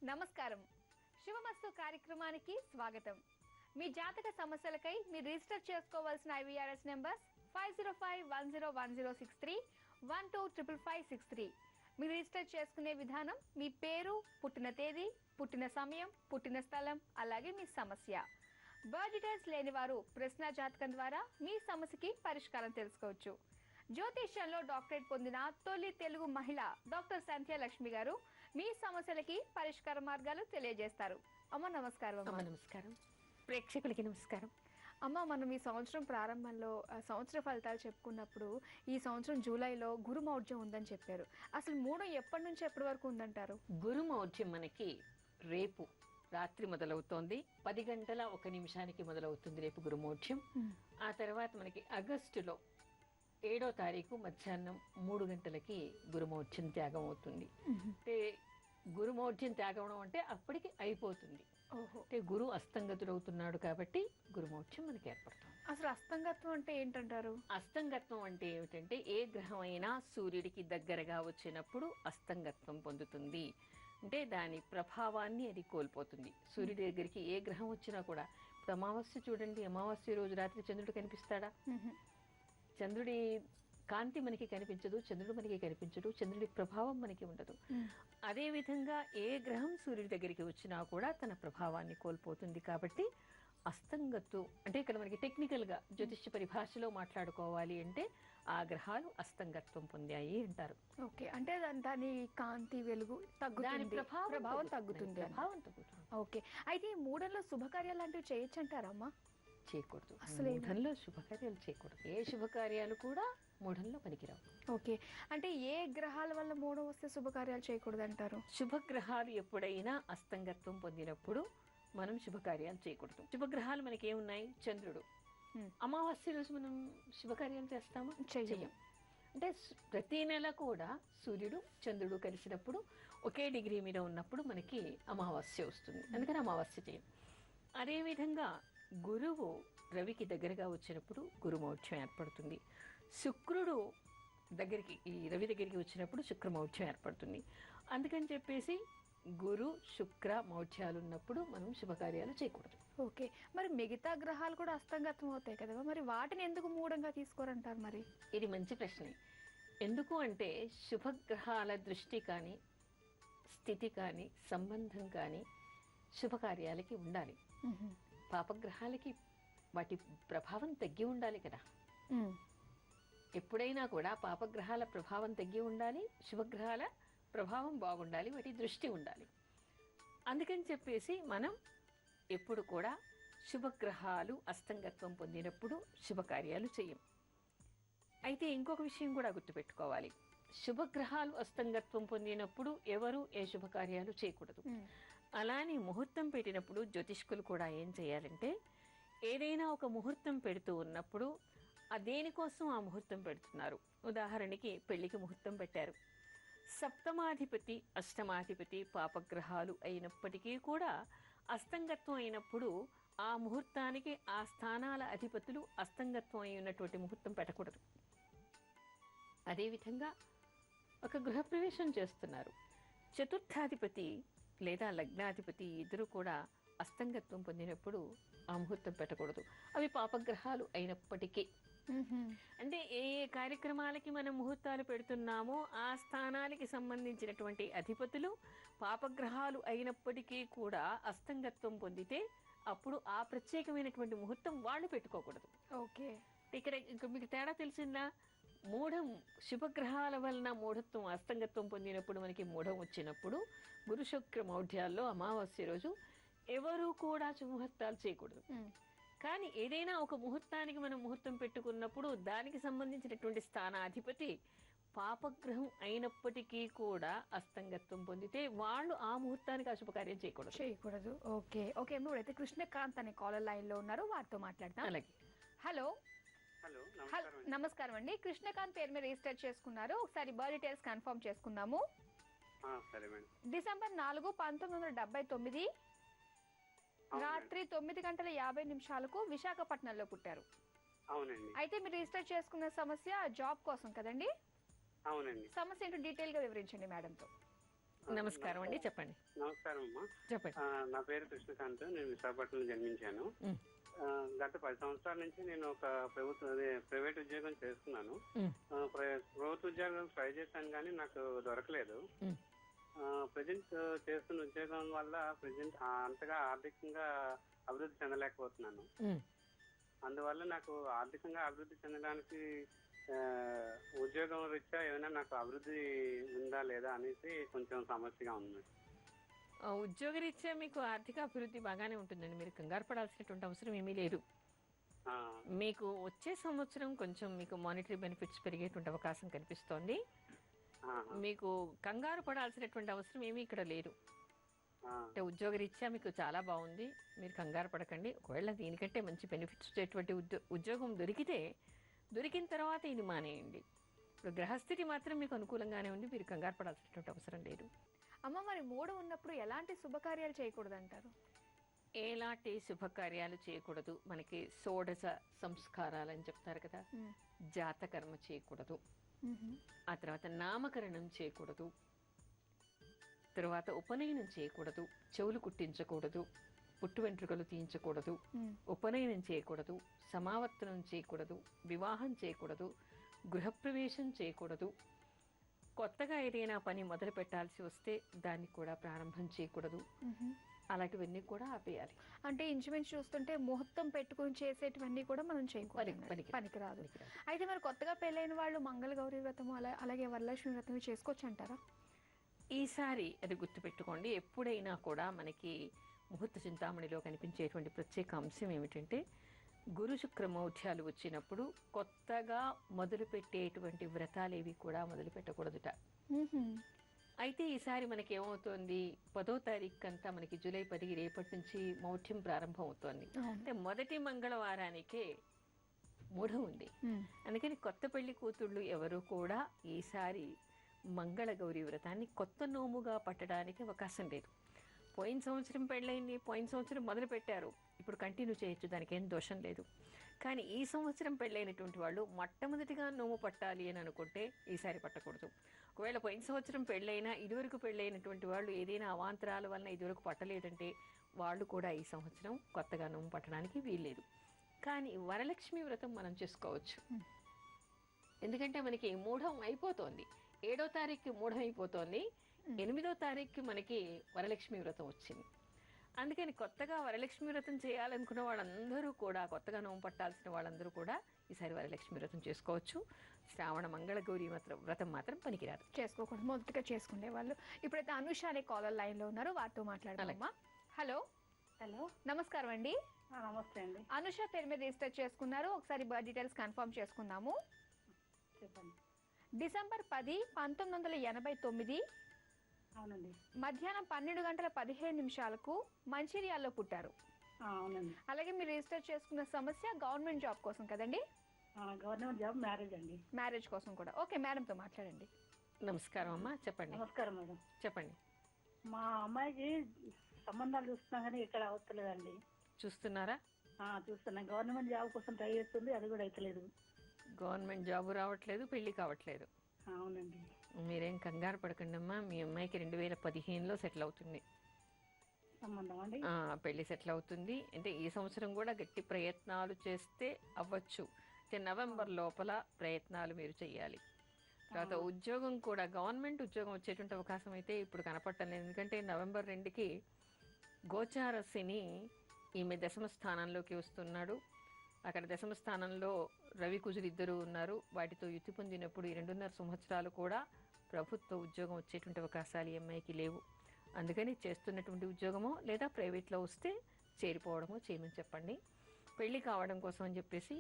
నమస్కారం. శుభమస్తు కార్యక్రమానికి స్వాగతం. మీ జాతక సమస్యలకై మీరు రిజిస్టర్ చేసుకోవాల్సిన IVRS నెంబర్స్ 5051010631255563. మీరు రిజిస్టర్ చేసుకునే విధానం మీ పేరు, పుట్టిన తేదీ, పుట్టిన సమయం, పుట్టిన స్థలం, అలాగే మీ సమస్య. బర్త్ డీటెయిల్స్ లేని వారు ప్రశ్న జాతకం ద్వారా మీ సమస్యకి పరిష్కారం తెలుసుకోవచ్చు. జ్యోతిష్యంలో డాక్టరేట్ పొందిన తొలి తెలుగు మహిళ డాక్టర్ సంధ్య లక్ష్మి గారు మీ సమస్యలకి పరిష్కార మార్గాలు తెలియజేస్తారు. అమ్మ నమస్కారం. నమస్కారం. ప్రేక్షకులకి నమస్కారం. అమ్మ, మనం ఈ సంవత్సరం ప్రారంభంలో సంవత్సర ఫలితాలు చెప్పుకున్నప్పుడు ఈ సంవత్సరం జూలైలో గురుమౌఢ్యం ఉందని చెప్పారు. అసలు మూడం ఎప్పటి నుంచి ఎప్పటి వరకు ఉందంటారు? గురుమౌఢ్యం మనకి రేపు రాత్రి మొదలవుతోంది. 10 గంటల 1 నిమిషానికి మొదలవుతుంది రేపు గురుమౌఢ్యం. ఆ తర్వాత మనకి ఆగస్టులో 7వ తారీఖు మధ్యాహ్నం 3 గంటలకి గురుమౌఢ్యం త్యాగం అవుతుంది. అంటే గురుమౌఢ్యం త్యాగం అంటే అప్పటికి అయిపోతుంది. అంటే గురు అస్తంగతుడవుతున్నాడు కాబట్టి గురుమౌఢ్యం మనకి ఏర్పడుతుంది. అసలు అస్తంగత్వం అంటే ఏంటంటారు? అస్తంగత్వం అంటే ఏమిటంటే ఏ గ్రహం అయినా సూర్యుడికి దగ్గరగా వచ్చినప్పుడు అస్తంగత్వం పొందుతుంది. అంటే దాని ప్రభావాన్ని అది కోల్పోతుంది. సూర్యుడి దగ్గరికి ఏ గ్రహం వచ్చినా కూడా, ఇప్పుడు అమావాస్య చూడండి, అమావాస్య రోజు రాత్రి చంద్రుడు కనిపిస్తాడా? చంద్రుడి కాంతి మనకి కనిపించదు, చంద్రుడు మనకి కనిపించడు, చంద్రుడి ప్రభావం మనకి ఉండదు. అదే విధంగా ఏ గ్రహం సూర్యుడి దగ్గరికి వచ్చినా కూడా తన ప్రభావాన్ని కోల్పోతుంది. కాబట్టి అస్తంగత్వం అంటే ఇక్కడ మనకి టెక్నికల్ గా జ్యోతిష్య పరిభాషలో మాట్లాడుకోవాలి అంటే ఆ గ్రహాలు అస్తంగత్వం పొందాయి అంటారు. ఓకే, అంటే దాని కాంతి వెలుగు తగ్గుతుంది, ప్రభావం తగ్గుతుంది. ఓకే, అయితే ఈ మూడంలో శుభకార్యాలు లాంటివి చేయొచ్చు అంటారమ్మా? చేయకూడదు. అసలు మూఢంలో శుభకార్యాలు చేయకూడదు. ఏ శుభకార్యాలు కూడా మూఢంలో పనికిరావు. ఓకే, అంటే ఏ గ్రహాల వల్ల మూఢం వస్తే శుభకార్యాలు చేయకూడదు అంటారు? శుభగ్రహాలు ఎప్పుడైనా అస్తంగత్వం పొందినప్పుడు మనం శుభకార్యాలు చేయకూడదు. శుభగ్రహాలు మనకి ఏమున్నాయి? చంద్రుడు. అమావాస్య రోజు మనం శుభకార్యాలు చేస్తామా? చెయ్యం. అంటే ప్రతి నెల కూడా సూర్యుడు చంద్రుడు కలిసినప్పుడు ఒకే డిగ్రీ మీద ఉన్నప్పుడు మనకి అమావాస్య వస్తుంది. అందుకని అమావాస్య చేయం. అదేవిధంగా గురువు రవికి దగ్గరగా వచ్చినప్పుడు గురుమౌఢ్యం ఏర్పడుతుంది. శుక్రుడు దగ్గరికి ఈ రవి దగ్గరికి వచ్చినప్పుడు శుక్రమౌఢ్యం ఏర్పడుతుంది. అందుకని చెప్పేసి గురు శుక్ర మౌఢ్యాలు ఉన్నప్పుడు మనం శుభకార్యాలు చేయకూడదు. ఓకే, మరి మిగతా గ్రహాలు కూడా అస్తంగత్వం అవుతాయి కదా, మరి వాటిని ఎందుకు మూఢంగా తీసుకోరంటారు? మరి ఇది మంచి ప్రశ్నే. ఎందుకు అంటే శుభగ్రహాల దృష్టి కానీ స్థితి కానీ సంబంధం కానీ శుభకార్యాలకి ఉండాలి. పాపగ్రహాలకి వాటి ప్రభావం తగ్గి ఉండాలి కదా. ఎప్పుడైనా కూడా పాపగ్రహాల ప్రభావం తగ్గి ఉండాలి, శుభగ్రహాల ప్రభావం బాగుండాలి, వాటి దృష్టి ఉండాలి. అందుకని చెప్పేసి మనం ఎప్పుడు కూడా శుభగ్రహాలు అస్తంగత్వం పొందినప్పుడు శుభకార్యాలు చేయం. అయితే ఇంకొక విషయం కూడా గుర్తుపెట్టుకోవాలి. శుభగ్రహాలు అస్తంగత్వం పొందినప్పుడు ఎవరు ఏ శుభకార్యాలు చేయకూడదు. అలానే ముహూర్తం పెట్టినప్పుడు జ్యోతిష్కులు కూడా ఏం చేయాలంటే, ఏదైనా ఒక ముహూర్తం పెడుతూ ఉన్నప్పుడు దేనికోసం ఆ ముహూర్తం పెడుతున్నారు. ఉదాహరణకి పెళ్లికి ముహూర్తం పెట్టారు. సప్తమాధిపతి అష్టమాధిపతి పాపగ్రహాలు అయినప్పటికీ కూడా అస్తంగత్వం అయినప్పుడు ఆ ముహూర్తానికి ఆ స్థానాల అధిపతులు అస్తంగత్వం అయి ఉన్నటువంటి ముహూర్తం పెట్టకూడదు. అదేవిధంగా ఒక గృహప్రవేశం చేస్తున్నారు, చతుర్థాధిపతి లేదా లగ్నాధిపతి ఇద్దరు కూడా అస్తంగత్వం పొందినప్పుడు ఆ ముహూర్తం పెట్టకూడదు. అవి పాపగ్రహాలు అయినప్పటికీ. అంటే ఏ ఏ కార్యక్రమాలకి మనం ముహూర్తాలు పెడుతున్నామో ఆ స్థానాలకి సంబంధించినటువంటి అధిపతులు పాపగ్రహాలు అయినప్పటికీ కూడా అస్తంగత్వం పొందితే అప్పుడు ఆ ప్రత్యేకమైనటువంటి ముహూర్తం వాళ్ళు పెట్టుకోకూడదు. ఓకే, ఇక్కడ మీకు తేడా తెలిసిందా? మూఢం శుభగ్రహాల వలన మూఢత్వం అస్తంగత్వం పొందినప్పుడు మనకి మూఢం వచ్చినప్పుడు గురు శుక్ర మౌఢ్యాల్లో అమావాస్య రోజు ఎవరు కూడా శుభముహూర్తాలు చేయకూడదు. కానీ ఏదైనా ఒక ముహూర్తానికి మనం ముహూర్తం పెట్టుకున్నప్పుడు దానికి సంబంధించినటువంటి స్థానాధిపతి పాపగ్రహం అయినప్పటికీ కూడా అస్తంగత్వం పొందితే వాళ్ళు ఆ ముహూర్తానికి అశుభకార్యం చేయకూడదు. ఓకే ఓకే, ఇప్పుడైతే కృష్ణకాంత్ అనే కాలర్ లైన్ లో ఉన్నారు, వారితో మాట్లాడతాం. అలాగే. హలో. హలో, నమస్కారం అండి. కృష్ణకాంత్ పేరు మీద రిజిస్టర్ చేసుకున్నారు. ఒకసారి బర్త్ డీటెయిల్స్ కన్ఫర్మ్ చేసుకుందాము. డిసెంబర్ 4, 1979 రాత్రి 9 గంటల 50 నిమిషాలకు విశాఖపట్నంలో పుట్టారు. అవునండి. అయితే మీరు రిజిస్టర్ చేసుకున్న సమస్య జాబ్ కోసం కదండి? అవునండి. సమస్య ఏంటో డీటెయిల్ గా వివరించండి మేడంతో. నమస్కారం అండి, చెప్పండి. నమస్కారం అమ్మా. చెప్పండి. నా పేరు కృష్ణకాంత్. నేను విశాఖపట్నంలో జన్మించాను. గత 10 సంవత్సరాల నుంచి నేను ఒక ప్రైవేట్ ఉద్యోగం చేస్తున్నాను. ప్రభుత్వ ఉద్యోగం ట్రై చేశాను కానీ నాకు దొరకలేదు. ప్రజెంట్ చేస్తున్న ఉద్యోగం వల్ల అంతగా ఆర్థికంగా అభివృద్ధి చెందలేకపోతున్నాను. అందువల్ల నాకు ఆర్థికంగా అభివృద్ధి చెందడానికి ఉద్యోగం రీత్యా ఏమైనా నాకు అభివృద్ధి ఉందా లేదా అనేసి కొంచెం సమస్యగా ఉంది. ఉద్యోగరీత్యా మీకు ఆర్థిక అభివృద్ధి బాగానే ఉంటుందండి, మీరు కంగారు పడాల్సినటువంటి అవసరం ఏమీ లేదు. మీకు వచ్చే సంవత్సరం కొంచెం మీకు మానిటరీ బెనిఫిట్స్ పెరిగేటువంటి అవకాశం కనిపిస్తోంది. మీకు కంగారు పడాల్సినటువంటి అవసరం ఏమీ ఇక్కడ లేదు. అంటే ఉద్యోగరీత్యా మీకు చాలా బాగుంది, మీరు కంగారు పడకండి. ఒకవేళ దీనికంటే మంచి బెనిఫిట్స్ వచ్చేటువంటి ఉద్యోగం దొరికిన తర్వాత ఇది మానేయండి. ఇప్పుడు గ్రహస్థితి మాత్రం మీకు అనుకూలంగానే ఉంది, మీరు కంగారు పడాల్సినటువంటి అవసరం లేదు. అమ్మ, మరి 3 ఉన్నప్పుడు ఎలాంటి శుభకార్యాలు చేయకూడదు అంటారు? ఎలాంటి శుభకార్యాలు చేయకూడదు, మనకి షోడశ సంస్కారాలు అని చెప్తారు కదా, జాతకర్మ చేయకూడదు, ఆ తర్వాత నామకరణం చేయకూడదు, తర్వాత ఉపనయనం చేయకూడదు, చెవులు కుట్టించకూడదు, పుట్టు వెంట్రుకలు తీయించకూడదు, ఉపనయనం చేయకూడదు, సమావర్తనం చేయకూడదు, వివాహం చేయకూడదు, గృహప్రవేశం చేయకూడదు, కొత్తగా ఏదైనా పని మొదలు పెట్టాల్సి వస్తే దాన్ని కూడా ప్రారంభం చేయకూడదు. అలాంటివన్నీ కూడా ఆపేయాలి. అంటే ఇంచుమించు చూస్తుంటే ముహూర్తం పెట్టుకుని చేసేటివన్నీ కూడా మనం చేయకూడదు, పనికిరాదు. అయితే మరి కొత్తగా పెళ్ళైన వాళ్ళు మంగళగౌరి వ్రతము అలాగే వరలక్ష్మి వ్రతం చేసుకోవచ్చు అంటారా? ఈసారి అది గుర్తుపెట్టుకోండి, ఎప్పుడైనా కూడా మనకి ముహూర్త చింతామణిలో కనిపించేటువంటి ప్రత్యేక అంశం ఏమిటంటే గురు శుక్ర మౌఢ్యాలు వచ్చినప్పుడు కొత్తగా మొదలుపెట్టేటువంటి వ్రతాలేవి కూడా మొదలు పెట్టకూడదుట. అయితే ఈసారి మనకి ఏమవుతోంది, 10వ తారీఖు అంతా మనకి జూలై 10 రేపటి నుంచి మౌఢ్యం ప్రారంభం అవుతోంది. అంటే మొదటి మంగళవారానికే మూఢం ఉంది. అందుకని కొత్త పెళ్లి కూతుళ్ళు ఎవరు కూడా ఈసారి మంగళగౌరి వ్రతాన్ని కొత్త నోముగా పట్టడానికి అవకాశం లేదు. పోయిన సంవత్సరం పెళ్ళైంది, పోయిన సంవత్సరం మొదలు పెట్టారు, ఇప్పుడు కంటిన్యూ చేయొచ్చు, దానికి ఏం దోషం లేదు. కానీ ఈ సంవత్సరం పెళ్ళైనటువంటి వాళ్ళు మొట్టమొదటిగా నోము పట్టాలి అని అనుకుంటే ఈసారి పట్టకూడదు. ఒకవేళ పోయిన సంవత్సరం పెళ్ళైనా ఇదివరకు పెళ్ళైనటువంటి వాళ్ళు ఏదైనా అవాంతరాల వలన ఇదివరకు పట్టలేదంటే వాళ్ళు కూడా ఈ సంవత్సరం కొత్తగా నోము పట్టడానికి వీల్లేదు. కానీ వరలక్ష్మి వ్రతం మనం చేసుకోవచ్చు. ఎందుకంటే మనకి మూఢం అయిపోతోంది, 7వ తారీఖు మూఢం అయిపోతోంది, 8వ తారీఖు మనకి వరలక్ష్మి వ్రతం వచ్చింది. అందుకని కొత్తగా వరలక్ష్మి వ్రతం చేయాలనుకున్న వాళ్ళందరూ కూడా, కొత్తగా నోము పట్టాల్సిన వాళ్ళందరూ కూడా ఈసారి వరలక్ష్మి వ్రతం చేసుకోవచ్చు. శ్రావణ మంగళగౌరి వ్రతం మాత్రం పనికిరాదు, చేసుకోకూడదు, మొదటిగా చేసుకునే వాళ్ళు. ఇప్పుడైతే అనుష అనే కాలర్ లైన్లో ఉన్నారు, వారితో మాట్లాడాలమ్మా. హలో. హలో, నమస్కారం అండి. నమస్తే అండి. అనుష పేరు మీద రిజిస్టర్ చేసుకున్నారు, ఒకసారి బర్త్ డీటెయిల్స్ కన్ఫర్మ్ చేసుకుందాము. చెప్పండి. డిసెంబర్ 10, 1989 అవునండి. మధ్యాహ్నం 12:15 మంచిర్యాలలో పుట్టారు. అవునండి. అలాగే మీరు రిజిస్టర్ చేసుకున్న సమస్య గవర్నమెంట్ జాబ్ కోసం కదండి? గవర్నమెంట్ జాబ్, మ్యారేజ్ అండి. మ్యారేజ్ కోసం కూడా. ఓకే, మేడంతో మాట్లాడండి. నమస్కారం అమ్మా, చెప్పండి. నమస్కారం మేడం. చెప్పండి. మా అమ్మాయికి సంబంధాలు చూస్తున్నాం కానీ ఇక్కడ అవతలేదండి. చూస్తున్నారా? చూస్తున్నా. గవర్నమెంట్ జాబ్ కోసం ట్రై చేస్తుంది, అది కూడా అవుతలేదు. గవర్నమెంట్ జాబు రావట్లేదు, పెళ్లి కావట్లేదు. అవునండి. మీరేం కంగారు పడకండి అమ్మా, మీ అమ్మాయికి 2015లో సెటిల్ అవుతుంది. సంబంధం అండి? పెళ్లి సెటిల్ అవుతుంది. అంటే ఈ సంవత్సరం కూడా గట్టి ప్రయత్నాలు చేస్తే అవ్వచ్చు. అంటే నవంబర్ లోపల ప్రయత్నాలు మీరు చెయ్యాలి. తర్వాత ఉద్యోగం కూడా, గవర్నమెంట్ ఉద్యోగం వచ్చేటువంటి అవకాశం అయితే ఇప్పుడు కనపడలేదు. ఎందుకంటే నవంబర్ 2కి గోచార శని ఈమె దశమ స్థానంలోకి వస్తున్నాడు. అక్కడ దశమ స్థానంలో రవి కుజులు ఇద్దరు ఉన్నారు. వాటితో యుతి పొందినప్పుడు ఈ 2.5 సంవత్సరాలు కూడా ప్రభుత్వ ఉద్యోగం వచ్చేటువంటి అవకాశాలు ఈ అమ్మాయికి లేవు. అందుకని చేస్తున్నటువంటి ఉద్యోగమో లేదా ప్రైవేట్లో వస్తే చేరిపోవడమో చేయమని చెప్పండి. పెళ్లి కావడం కోసం అని చెప్పేసి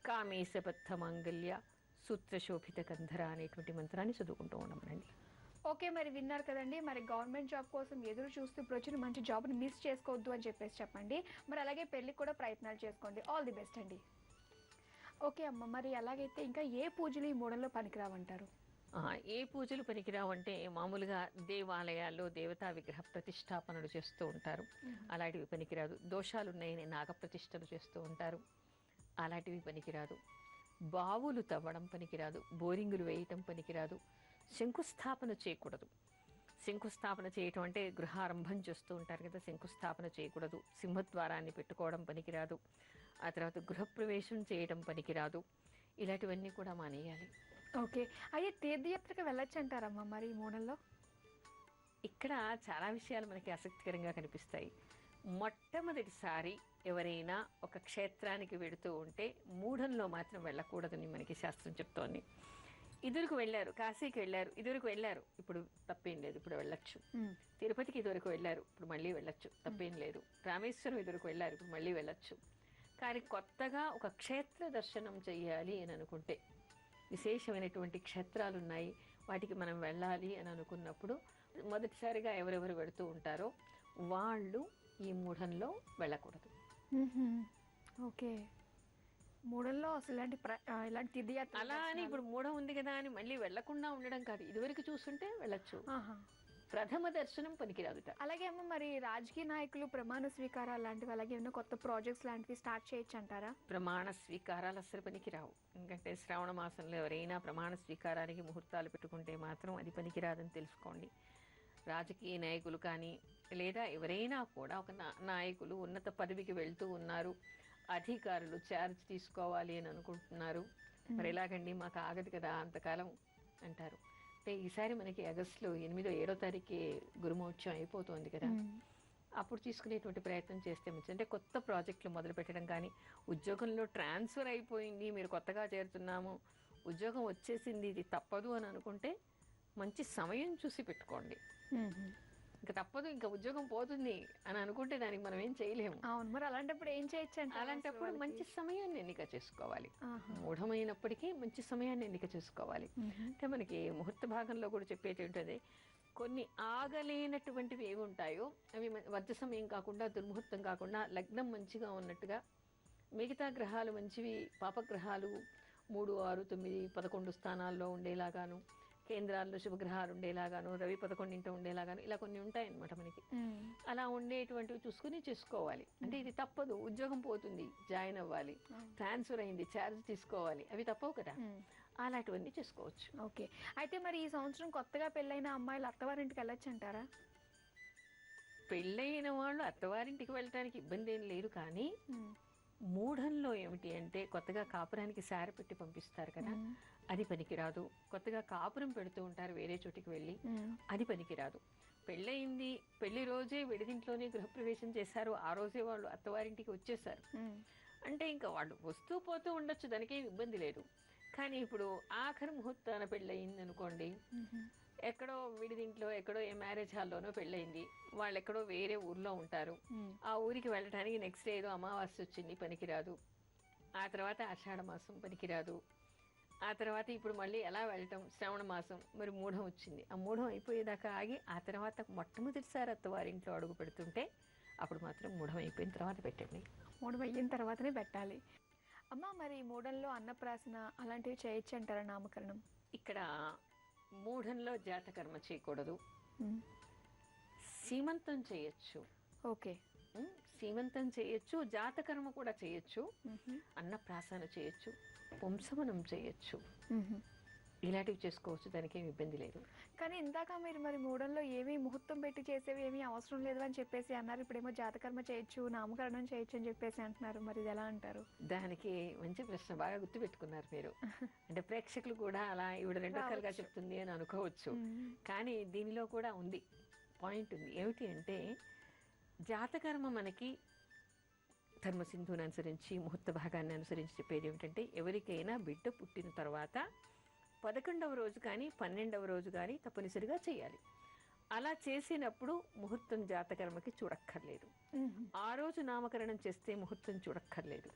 కామేశబద్ధ మాంగళ్య సూత్రశోభిత కంధర అనేటువంటి మంత్రాన్ని చదువుకుంటూ ఉండమనండి. ఓకే, మరి విన్నారు కదండి. మరి గవర్నమెంట్ జాబ్ కోసం ఎదురు చూస్తూ ఇప్పుడు వచ్చిన మంచి జాబ్ని మిస్ చేసుకోవద్దు అని చెప్పేసి చెప్పండి. మరి అలాగే పెళ్ళికి కూడా ప్రయత్నాలు చేసుకోండి. ఆల్ ది బెస్ట్ అండి. ఓకే అమ్మ, మరి అలాగైతే ఇంకా ఏ పూజలు ఈ మూడల్లో పనికిరావంటారు? ఏ పూజలు పనికిరావంటే మామూలుగా దేవాలయాల్లో దేవతా విగ్రహ ప్రతిష్టాపనలు చేస్తూ ఉంటారు, అలాంటివి పనికిరాదు. దోషాలు ఉన్నాయని నాగప్రతిష్టలు చేస్తూ ఉంటారు, అలాంటివి పనికిరాదు. బావులు తవ్వడం పనికిరాదు, బోరింగులు వేయటం పనికిరాదు, శంకుస్థాపన చేయకూడదు. శంకుస్థాపన చేయటం అంటే గృహారంభం చేస్తూ ఉంటారు కదా, శంకుస్థాపన చేయకూడదు. సింహద్వారాన్ని పెట్టుకోవడం పనికిరాదు. ఆ తర్వాత గృహప్రవేశం చేయడం పనికిరాదు. ఇలాంటివన్నీ కూడా మానేయాలి. ఓకే. అయితే తీర్థయాత్రకు వెళ్ళొచ్చు అంటారమ్మా మరి ఈ మూడంలో? ఇక్కడ చాలా విషయాలు మనకి ఆసక్తికరంగా కనిపిస్తాయి. మొట్టమొదటిసారి ఎవరైనా ఒక క్షేత్రానికి వెళుతూ ఉంటే మూఢంలో మాత్రం వెళ్ళకూడదని మనకి శాస్త్రం చెప్తోంది. ఇదివరకు వెళ్ళారు, కాశీకి వెళ్ళారు, ఇదివరకు వెళ్ళారు, ఇప్పుడు తప్పేం లేదు, ఇప్పుడు వెళ్ళొచ్చు. తిరుపతికి ఇదివరకు వెళ్ళారు, ఇప్పుడు మళ్ళీ వెళ్ళొచ్చు, తప్పేం లేదు. రామేశ్వరం ఇదివరకు వెళ్ళారు, ఇప్పుడు మళ్ళీ వెళ్ళొచ్చు. కానీ కొత్తగా ఒక క్షేత్ర దర్శనం చెయ్యాలి అని అనుకుంటే, విశేషమైనటువంటి క్షేత్రాలు ఉన్నాయి, వాటికి మనం వెళ్ళాలి అని అనుకున్నప్పుడు మొదటిసారిగా ఎవరెవరు వెళుతూ ఉంటారో వాళ్ళు ఈ మూఢంలో వెళ్ళకూడదు. ఓకే. మూఢంలో అసలు ఇలాంటి తీర్థయాత్ర అలా అని ఇప్పుడు మూఢం ఉంది కదా అని మళ్ళీ వెళ్లకుండా ఉండడం కాదు. ఇదివరకు చూస్తుంటే వెళ్ళొచ్చు. ప్రథమ దర్శనం పనికిరాదుట. అలాగే అమ్మ మరి రాజకీయ నాయకులు ప్రమాణ స్వీకారాలు లాంటివి, అలాగే ఏమైనా కొత్త ప్రాజెక్ట్స్ లాంటివి స్టార్ట్ చేయొచ్చు అంటారా? ప్రమాణ స్వీకారాలు అస్సలు పనికిరావు. ఎందుకంటే శ్రావణ మాసంలో ఎవరైనా ప్రమాణ స్వీకారానికి ముహూర్తాలు పెట్టుకుంటే మాత్రం అది పనికిరాదని తెలుసుకోండి. రాజకీయ నాయకులు కానీ లేదా ఎవరైనా కూడా ఒక నాయకులు ఉన్నత పదవికి వెళ్తూ ఉన్నారు, అధికారులు ఛార్జ్ తీసుకోవాలి అని అనుకుంటున్నారు, మరి ఎలాగండి మాకు ఆగదు కదా అంతకాలం అంటారు. అంటే ఈసారి మనకి ఆగస్టులో 8వ 7వ తారీఖే గురుమోత్సవం అయిపోతుంది కదా, అప్పుడు తీసుకునేటువంటి ప్రయత్నం చేస్తే మంచిది. అంటే కొత్త ప్రాజెక్టులు మొదలు పెట్టడం కానీ, ఉద్యోగంలో ట్రాన్స్ఫర్ అయిపోయింది, మీరు కొత్తగా చేరుతున్నాము, ఉద్యోగం వచ్చేసింది, ఇది తప్పదు అని అనుకుంటే మంచి సమయం చూసి పెట్టుకోండి. ఇంకా తప్పదు, ఇంకా ఉద్యోగం పోతుంది అని అనుకుంటే దానికి మనం ఏం చేయలేము. అవును, మరి అలాంటప్పుడు ఏం చేయొచ్చు అంటే? అలాంటప్పుడు మంచి సమయాన్ని ఎన్నిక చేసుకోవాలి. మూఢమైనప్పటికీ మంచి సమయాన్ని ఎన్నిక చేసుకోవాలి. అంటే మనకి ముహూర్త భాగంలో కూడా చెప్పేది ఏంటంటే, కొన్ని ఆగలేనటువంటివి ఏవి ఉంటాయో అవి వర్జ సమయం కాకుండా, దుర్ముహూర్తం కాకుండా, లగ్నం మంచిగా ఉన్నట్టుగా, మిగతా గ్రహాలు మంచివి, పాపగ్రహాలు 3, 6, 9, 11 స్థానాల్లో ఉండేలాగాను, కేంద్రాల్లో శుభగ్రహాలు ఉండేలాగాను, రవి 11 ఉండేలాగాను, ఇలా కొన్ని ఉంటాయన్నమాట మనకి. అలా ఉండేటువంటివి చూసుకుని చేసుకోవాలి. అంటే ఇది తప్పదు, ఉద్యోగం పోతుంది, జాయిన్ అవ్వాలి, ట్రాన్స్ఫర్ అయింది, ఛార్జ్ తీసుకోవాలి, అవి తప్పవు కదా, అలాంటివన్నీ చేసుకోవచ్చు. ఓకే. అయితే మరి ఈ సంవత్సరం కొత్తగా పెళ్ళైన అమ్మాయిలు అత్తవారింటికి వెళ్ళొచ్చు అంటారా? పెళ్ళైన వాళ్ళు అత్తవారింటికి వెళ్ళటానికి ఇబ్బంది ఏం లేదు. కానీ మూఢంలో ఏమిటి అంటే, కొత్తగా కాపురానికి సార పెట్టి పంపిస్తారు కదా, అది పనికిరాదు. కొత్తగా కాపురం పెడుతూ ఉంటారు వేరే చోటికి వెళ్ళి, అది పనికిరాదు. పెళ్ళయింది, పెళ్లి రోజే విడిదింట్లోనే గృహప్రవేశం చేశారు, ఆ రోజే వాళ్ళు అత్తవారింటికి వచ్చేసారు అంటే ఇంకా వాళ్ళు వస్తూ పోతూ ఉండొచ్చు, దానికేం ఇబ్బంది లేదు. కానీ ఇప్పుడు ఆఖరి ముహూర్తాన పెళ్ళయింది అనుకోండి, ఎక్కడో విడిదింట్లో, ఎక్కడో ఏ మ్యారేజ్ హాల్లోనో పెళ్ళయింది, వాళ్ళు ఎక్కడో వేరే ఊర్లో ఉంటారు, ఆ ఊరికి వెళ్ళటానికి నెక్స్ట్ డే ఏదో అమావాస్య వచ్చింది, పనికిరాదు. ఆ తర్వాత ఆషాఢ మాసం పనికిరాదు. ఆ తర్వాత ఇప్పుడు మళ్ళీ ఎలా వెళ్ళటం, శ్రావణ మాసం, మరి మూఢం వచ్చింది, ఆ మూఢం అయిపోయేదాకా ఆగి ఆ తర్వాత మొట్టమొదటిసారి అత్తవారింట్లో అడుగు పెడుతుంటే అప్పుడు మాత్రం మూఢం అయిపోయిన తర్వాత పెట్టండి. మూఢం అయిన తర్వాతనే పెట్టాలి. అమ్మ మరి మూఢంలో అన్నప్రాసన అలాంటివి చేయొచ్చు అంటారా? నామకరణం ఇక్కడ మూఢంలో జాతకర్మ చేయకూడదు, సీమంతం చేయొచ్చు. ఓకే, సీమంతం చేయొచ్చు, జాతకర్మ కూడా చేయొచ్చు, అన్నప్రాసన చేయొచ్చు, పుంసవనం చేయొచ్చు, ఇలాంటివి చేసుకోవచ్చు, దానికి ఏమి ఇబ్బంది లేదు. కానీ ఇందాక మీరు మరి మూఢంలో ఏమీ ముహూర్తం పెట్టి చేసేవి ఏమీ అవసరం లేదు అని చెప్పేసి అన్నారు, ఇప్పుడేమో జాతకర్మ చేయొచ్చు, నామకరణం చేయొచ్చు అని చెప్పేసి అంటున్నారు, మరి ఇది ఎలా అంటారు? దానికి మంచి ప్రశ్న, బాగా గుర్తుపెట్టుకున్నారు మీరు. అంటే ప్రేక్షకులు కూడా అలా ఇవిడ రెండు రకాలుగా చెప్తుంది అని అనుకోవచ్చు, కానీ దీనిలో కూడా ఉంది, పాయింట్ ఉంది. ఏమిటి అంటే, జాతకర్మ మనకి ధర్మసింధుని అనుసరించి, ముహూర్త భాగాన్ని అనుసరించి చెప్పేది ఏమిటంటే, ఎవరికైనా బిడ్డ పుట్టిన తర్వాత 11వ రోజు కానీ 12వ రోజు కానీ తప్పనిసరిగా చేయాలి. అలా చేసినప్పుడు ముహూర్తం జాతకర్మకి చూడక్కర్లేదు. ఆ రోజు నామకరణం చేస్తే ముహూర్తం చూడక్కర్లేదు.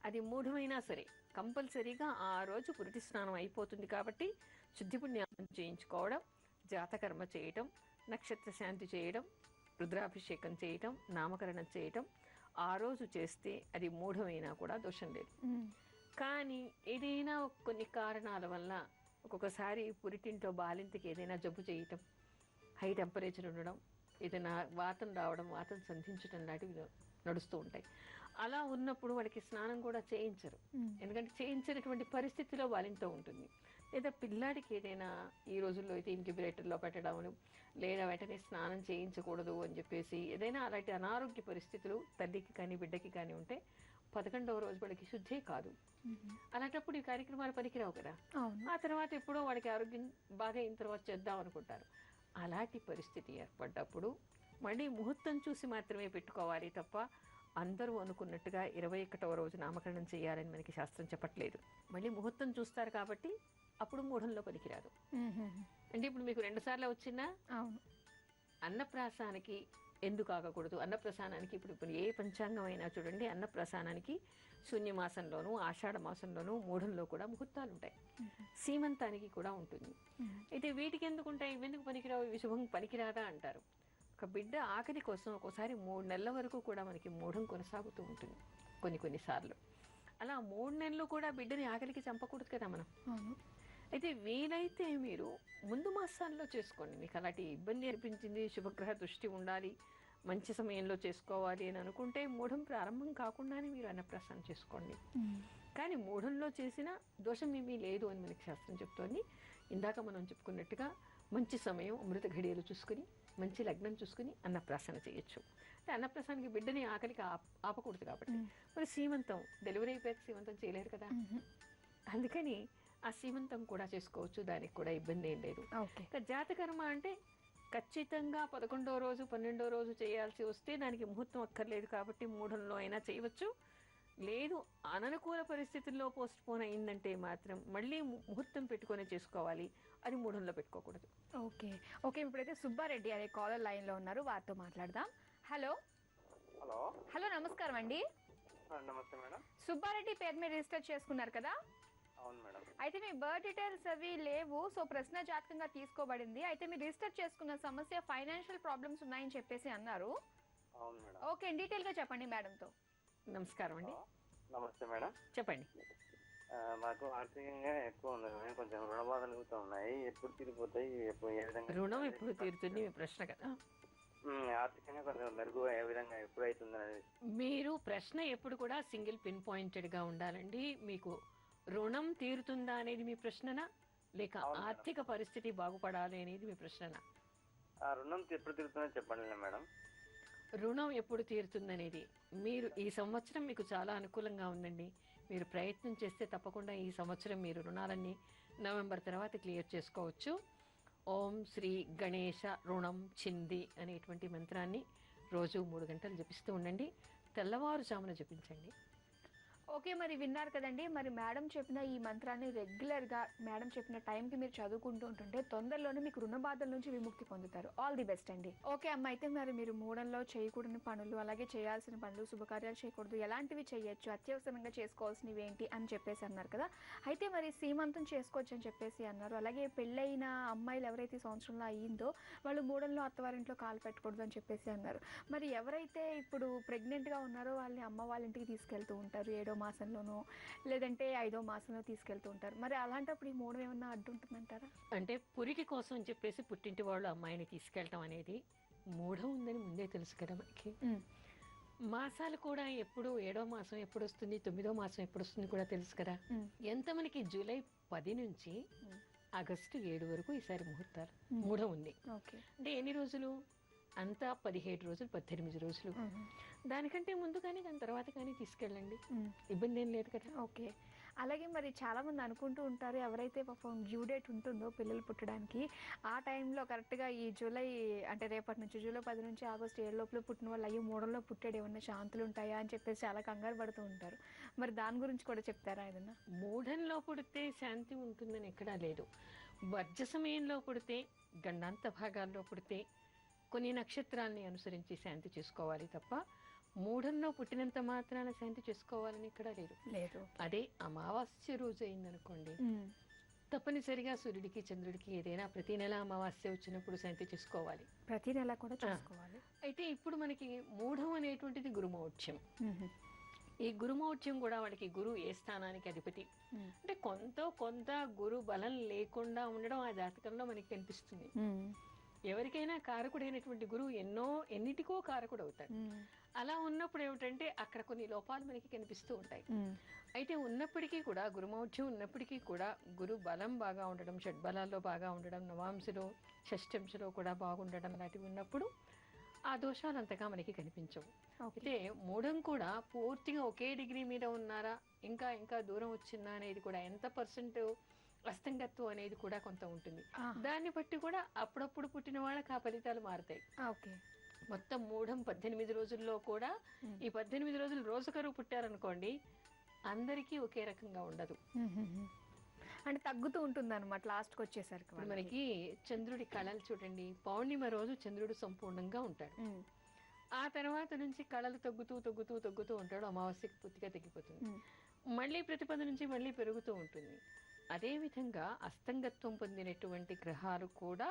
అది మూఢమైనా సరే కంపల్సరీగా ఆ రోజు పురిటి స్నానం అయిపోతుంది కాబట్టి శుద్ధి పుణ్యాన్ని చేయించుకోవడం, జాతకర్మ చేయటం, నక్షత్ర శాంతి చేయడం, రుద్రాభిషేకం చేయటం, నామకరణం చేయటం ఆ రోజు చేస్తే అది మూఢమైనా కూడా దోషం లేదు. కానీ ఏదైనా కొన్ని కారణాల వల్ల ఒక్కొక్కసారి పురిటింట్లో బాలింతకి ఏదైనా జబ్బు చేయటం, హై టెంపరేచర్ ఉండడం, ఏదైనా వాతం రావడం, వాతం సంధించడం లాంటివి నడుస్తూ ఉంటాయి. అలా ఉన్నప్పుడు వాళ్ళకి స్నానం కూడా చేయించరు, ఎందుకంటే చేయించినటువంటి పరిస్థితిలో బాలింత ఉంటుంది. లేదా పిల్లాడికి ఏదైనా ఈ రోజుల్లో అయితే ఇంక్యుబేటర్లో పెట్టడం, లేదా వెంటనే స్నానం చేయించకూడదు అని చెప్పేసి ఏదైనా అలాంటి అనారోగ్య పరిస్థితులు తల్లికి కానీ బిడ్డకి కానీ ఉంటే 11వ రోజు వాడికి శుద్ధే కాదు. అలాంటప్పుడు ఈ కార్యక్రమాలు పనికిరావు కదా. ఆ తర్వాత ఎప్పుడో వాడికి ఆరోగ్యం బాగా అయిన తర్వాత చేద్దాం అనుకుంటారు. అలాంటి పరిస్థితి ఏర్పడ్డప్పుడు మళ్ళీ ముహూర్తం చూసి మాత్రమే పెట్టుకోవాలి తప్ప అందరూ అనుకున్నట్టుగా 21వ రోజు నామకరణం చేయాలని మనకి శాస్త్రం చెప్పట్లేదు. మళ్ళీ ముహూర్తం చూస్తారు కాబట్టి అప్పుడు మూఢంలో పనికిరాదు. అంటే ఇప్పుడు మీకు 2 సార్లు వచ్చినా అన్నప్రాసానికి ఎందుకు ఆగకూడదు? అన్నప్రసానానికి ఇప్పుడు ఏ పంచాంగం అయినా చూడండి, అన్నప్రసానానికి శూన్యమాసంలోనూ ఆషాఢ మాసంలోనూ మూఢంలో కూడా ముహూర్తాలు ఉంటాయి. సీమంతానికి కూడా ఉంటుంది. అయితే వీటికి ఎందుకు ఉంటాయి? ఇవెందుకు పనికిరావు? ఇవి శుభం పనికిరాదా అంటారు. ఒక బిడ్డ ఆకలి కోసం ఒక్కోసారి 3 నెలల వరకు కూడా మనకి మూఢం కొనసాగుతూ ఉంటుంది కొన్నిసార్లు. అలా 3 నెలలు కూడా బిడ్డని ఆకలికి చంపకూడదు కదా మనం. అయితే వీలైతే మీరు ముందు మాసాల్లో చేసుకోండి. మీకు అలాంటి ఇబ్బంది అనిపించింది, శుభగ్రహ దృష్టి ఉండాలి, మంచి సమయంలో చేసుకోవాలి అని అనుకుంటే మూఢం ప్రారంభం కాకుండానే మీరు అన్నప్రాసన చేసుకోండి. కానీ మూఢంలో చేసిన దోషం ఏమీ లేదు అని మనకి శాస్త్రం చెప్తోంది. ఇందాక మనం చెప్పుకున్నట్టుగా మంచి సమయం, అమృత ఘడియలు చూసుకుని, మంచి లగ్నం చూసుకుని అన్నప్రాసన చేయొచ్చు. అంటే అన్నప్రాసనకి బిడ్డని ఆకలికి ఆపకూడదు కాబట్టి. మరి సీమంతం, డెలివరీ అయిపోయాక సీమంతం చేయలేరు కదా. అందుకని ఆ సీమంతం కూడా చేసుకోవచ్చు, దానికి కూడా ఇబ్బంది ఏం లేదు. జాతకర్మ అంటే ఖచ్చితంగా 11వ రోజు 12వ రోజు చేయాల్సి వస్తే దానికి ముహూర్తం అక్కర్లేదు కాబట్టి మూఢంలో అయినా చేయవచ్చు. లేదు అననుకూల పరిస్థితుల్లో పోస్ట్ పోన్ అయిందంటే మాత్రం మళ్ళీ ముహూర్తం పెట్టుకొని చేసుకోవాలి, అది మూఢంలో పెట్టుకోకూడదు. ఓకే ఓకే ఇప్పుడైతే సుబ్బారెడ్డి అనే కాలర్ లైన్లో ఉన్నారు, వారితో మాట్లాడదాం. హలో హలో హలో నమస్కారం అండి. నమస్తే మేడం. సుబ్బారెడ్డి పేరు మీద రిజిస్టర్ చేసుకున్నారు కదా? అవును మేడం. అయితే మీ బర్త్ డీటెయిల్స్ అవి లేవు, సో ప్రశ్న జాతకంగా తీసుకోబడింది. అయితే మీరు రిజిస్టర్ చేసుకున్న సమస్య ఫైనాన్షియల్ ప్రాబ్లమ్స్ ఉన్నాయని చెప్పేసి అన్నారు. అవును మేడం. ఓకే డీటెయిల్ గా చెప్పండి మేడంతో. నమస్కారం అండి. నమస్తే మేడం. చెప్పండి. మాకు ఆర్థికంగా ఎక్కువ ఉంది, కొంచెం రుణ బాధలు ఉన్నాయి. ఎప్పుడు తీరిపోతాయి? ఏ విధంగా రుణం ఎప్పుడు తీరుతుంది మీ ప్రశ్న కదా. ఆర్థికంగా కొంచెం మెరుగు ఏ విధంగా ఎప్పుడు అవుతుంది అనేది మీరు ప్రశ్న ఎప్పుడు కూడా సింగిల్ పిన్ పాయింటెడ్గా ఉండాలండి. మీకు రుణం తీరుతుందా అనేది మీ ప్రశ్ననా, లేక ఆర్థిక పరిస్థితి బాగుపడాలి అనేది మీ ప్రశ్ననా? రుణం ఎప్పుడు తీరుతుందని చెప్పండి మేడం. రుణం ఎప్పుడు తీరుతుందనేది మీరు ఈ సంవత్సరం మీకు చాలా అనుకూలంగా ఉందండి. మీరు ప్రయత్నం చేస్తే తప్పకుండా ఈ సంవత్సరం మీరు రుణాలన్నీ నవంబర్ తర్వాత క్లియర్ చేసుకోవచ్చు. ఓం శ్రీ గణేశ రుణం చింది అనేటువంటి మంత్రాన్ని రోజు 3 గంటలు జపిస్తూ ఉండండి. తెల్లవారుజామున జపించండి. ఓకే మరి విన్నారు కదండి. మరి మేడం చెప్పిన ఈ మంత్రాన్ని రెగ్యులర్గా మేడం చెప్పిన టైంకి మీరు చదువుకుంటూ ఉంటుంటే తొందరలోనే మీకు రుణ బాధల నుంచి విముక్తి పొందుతారు. ఆల్ ది బెస్ట్ అండి. ఓకే అమ్మ, అయితే మరి మీరు మూడంలో చేయకూడని పనులు, అలాగే చేయాల్సిన పనులు, శుభకార్యాలు చేయకూడదు, ఎలాంటివి చేయొచ్చు, అత్యవసరంగా చేసుకోవాల్సినవి ఏంటి అని చెప్పేసి అన్నారు కదా. అయితే మరి సీమంతం చేసుకోవచ్చు అని చెప్పేసి అన్నారు. అలాగే పెళ్ళైన అమ్మాయిలు ఎవరైతే సంవత్సరంలో అయ్యిందో వాళ్ళు మూడంలో అత్తవారింట్లో కాలు పెట్టకూడదు అని చెప్పేసి అన్నారు. మరి ఎవరైతే ఇప్పుడు ప్రెగ్నెంట్గా ఉన్నారో వాళ్ళని అమ్మ వాళ్ళ ఇంటికి తీసుకెళ్తూ ఉంటారు, 7వ మాసంలోనో లేదంటే 5వ మాసంలో తీసుకెళ్తూ ఉంటారు. మరి అలాంటప్పుడు ఈ మూడం ఏమన్నా అడ్డు ఉంటుందంటారా? అంటే పురికి కోసం అని చెప్పేసి పుట్టింటి వాళ్ళు అమ్మాయిని తీసుకెళ్ళటం అనేది మూఢం ఉందని ముందే తెలుసు కదా మనకి. మాసాలు కూడా ఎప్పుడు 7వ మాసం ఎప్పుడు వస్తుంది, 9వ మాసం ఎప్పుడు వస్తుంది కూడా తెలుసు కదా. ఎంత మనకి జూలై 10 నుంచి ఆగస్టు 7 వరకు ఈసారి ముహూర్తాలు మూఢం ఉంది. అంటే ఎన్ని రోజులు? అంతా 17 రోజులు, 18 రోజులు. దానికంటే ముందు కానీ దాని తర్వాత కానీ తీసుకెళ్ళండి, ఇబ్బంది ఏం లేదు కదా. ఓకే. అలాగే మరి చాలామంది అనుకుంటూ ఉంటారు, ఎవరైతే పాపం డ్యూ డేట్ ఉంటుందో పిల్లలు పుట్టడానికి ఆ టైంలో కరెక్ట్గా ఈ జూలై అంటే రేపటి నుంచి జూలై 10 నుంచి ఆగస్టు 7 లోపల పుట్టిన వాళ్ళు అయ్యో మూడంలో పుట్టాడు, ఏమన్నా శాంతులు ఉంటాయా అని చెప్పేసి చాలా కంగారు పడుతూ ఉంటారు. మరి దాని గురించి కూడా చెప్తారా ఏదన్నా? మూఢంలో పుడితే శాంతి ఉంటుందని ఎక్కడా లేదు. వర్జ సమయంలో పుడితే, గండాంత భాగాల్లో పుడితే కొన్ని నక్షత్రాలని అనుసరించి శాంతి చేసుకోవాలి తప్ప మూఢంలో పుట్టినంత మాత్రాన శాంతి చేసుకోవాలని ఇక్కడ లేదు. అదే అమావాస్య రోజు అయిందనుకోండి, తప్పనిసరిగా సూర్యుడికి చంద్రుడికి ఏదైనా ప్రతి నెల అమావాస్య వచ్చినప్పుడు శాంతి చేసుకోవాలి, ప్రతి నెల కూడా చేసుకోవాలి. అయితే ఇప్పుడు మనకి మూఢం అనేటువంటిది గురుమౌఢ్యం. ఈ గురుమౌఢ్యం కూడా వాడికి గురు ఏ స్థానానికి అధిపతి అంటే కొంత గురు బలం లేకుండా ఉండడం ఆ జాతకంలో మనకి కనిపిస్తుంది. ఎవరికైనా కారకుడైనటువంటి గురువు ఎన్నిటికో కారకుడు అవుతాడు. అలా ఉన్నప్పుడు ఏమిటంటే అక్కడ కొన్ని లోపాలు మనకి కనిపిస్తూ ఉంటాయి. అయితే ఉన్నప్పటికీ కూడా గురుమౌఢ్యం ఉన్నప్పటికీ కూడా గురు బలం బాగా ఉండడం, షడ్బలాల్లో బాగా ఉండడం, నవాంశలో షష్టంశలో కూడా బాగుండడం లాంటివి ఉన్నప్పుడు ఆ దోషాలు అంతగా మనకి కనిపించవు. అయితే మూఢం కూడా పూర్తిగా ఒకే డిగ్రీ మీద ఉన్నారా, ఇంకా ఇంకా దూరం వచ్చిందా అనేది కూడా, ఎంత పర్సెంట్ అస్తంగత్వం అనేది కూడా కొంత ఉంటుంది. దాన్ని బట్టి కూడా అప్పుడప్పుడు పుట్టిన వాళ్ళకి ఆ ఫలితాలు మారుతాయి. మొత్తం మూఢం 18 రోజుల్లో కూడా ఈ 18 రోజులు రోజుకరువు పుట్టారనుకోండి, అందరికీ ఒకే రకంగా ఉండదు. అంటే తగ్గుతూ ఉంటుంది అనమాట లాస్ట్కి వచ్చేసరికి. మనకి చంద్రుడి కళలు చూడండి, పౌర్ణిమ రోజు చంద్రుడు సంపూర్ణంగా ఉంటాడు. ఆ తర్వాత నుంచి కళలు తగ్గుతూ ఉంటాడు. అమావాస్యకి పూర్తిగా తగ్గిపోతుంది. మళ్ళీ ప్రతిపద నుంచి మళ్ళీ పెరుగుతూ ఉంటుంది. అదేవిధంగా అస్తంగత్వం పొందినటువంటి గ్రహాలు కూడా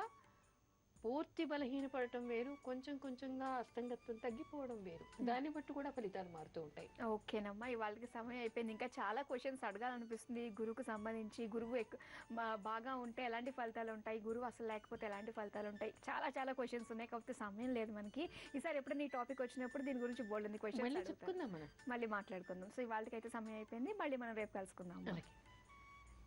పూర్తి బలహీనపడటం వేరు, కొంచెం కొంచెంగా అస్తంగత్వం తగ్గిపోవడం వేరు. దాన్ని బట్టి కూడా ఫలితాలు మారుతూ ఉంటాయి. ఓకేనమ్మా, ఇవాళకి సమయం అయిపోయింది. ఇంకా చాలా క్వశ్చన్స్ అడగాలనిపిస్తుంది గురువుకు సంబంధించి. గురువు బాగా ఉంటే ఎలాంటి ఫలితాలు ఉంటాయి, గురువు అసలు లేకపోతే ఎలాంటి ఫలితాలు ఉంటాయి, చాలా చాలా క్వశ్చన్స్ ఉన్నాయి. కాకపోతే సమయం లేదు మనకి. ఈసారి ఎప్పుడైనా ఈ టాపిక్ వచ్చినప్పుడు దీని గురించి బోల్డ్ క్వశ్చన్స్ చెప్పుకుందాం, మనం మళ్ళీ మాట్లాడుకుందాం. సో ఇవాళకి అయితే సమయం అయిపోయింది, మళ్ళీ మనం రేపు కలుసుకుందాం.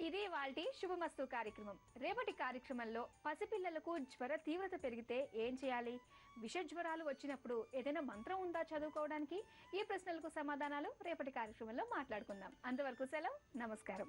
ఇది వాటి శుభమస్తు కార్యక్రమం. రేపటి కార్యక్రమంలో పసిపిల్లలకు జ్వర తీవ్రత పెరిగితే ఏం చేయాలి, విష జ్వరాలు వచ్చినప్పుడు ఏదైనా మంత్రం ఉందా చదువుకోవడానికి, ఈ ప్రశ్నలకు సమాధానాలు రేపటి కార్యక్రమంలో మాట్లాడుకుందాం. అంతవరకు సెలవు. నమస్కారం.